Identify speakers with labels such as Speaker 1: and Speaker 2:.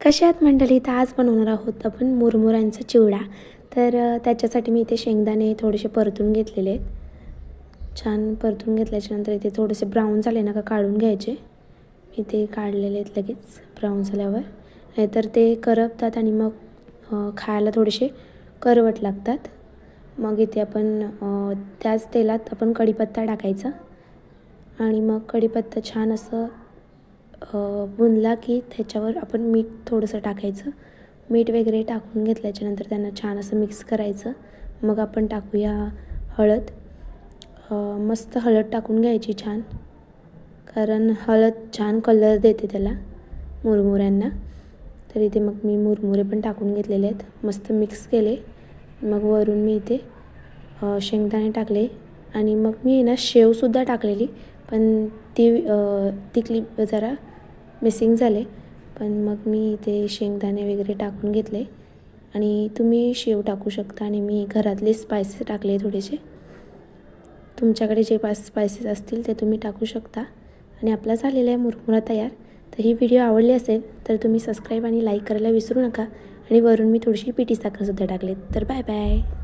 Speaker 1: कशा आहात मंडळी? तर आज बनवणार आहोत आपण मुरमुऱ्यांचा चिवडा. तर त्याच्यासाठी मी इथे शेंगदाणे थोडेसे परतून घेतलेले आहेत. छान परतून घेतल्याच्यानंतर इथे थोडेसे ब्राऊन झाले ना का काढून घ्यायचे. मी ते काढलेले आहेत लगेच ब्राऊन झाल्यावर, नाहीतर ते करपतात आणि मग खायला थोडेसे करवट लागतात. मग इथे आपण त्याच तेलात आपण कढीपत्ता टाकायचा आणि मग कढीपत्ता छान असं भुनला की त्याच्यावर आपण मीठ थोडंसं टाकायचं. मीठ वगैरे टाकून घेतल्याच्यानंतर त्यांना छान असं मिक्स करायचं. मग आपण टाकूया हळद. मस्त हळद टाकून घ्यायची छान, कारण हळद छान कलर देते त्याला मुरमुऱ्यांना. तर इथे मग मी मुरमुरे पण टाकून घेतलेले आहेत, मस्त मिक्स केले. मग वरून मी इथे शेंगदाणे टाकले आणि मग मी ना शेवसुद्धा टाकलेली, पण ती क्लिप जरा मिसिंग झाले. पण मग मी इथे शेंगदाणे वगैरे टाकून घेतले आणि तुम्ही शेव टाकू शकता आणि मी घरातले स्पायसेस टाकले थोडेसे. तुमच्याकडे जे स्पायसेस असतील ते तुम्ही टाकू शकता. आणि आपला झालेला आहे मुरमुरा तयार. तर ही व्हिडिओ आवडली असेल तर तुम्ही सबस्क्राईब आणि लाईक करायला विसरू नका. आणि वरून मी थोडीशी पिठी साखरसुद्धा टाकले. तर बाय बाय.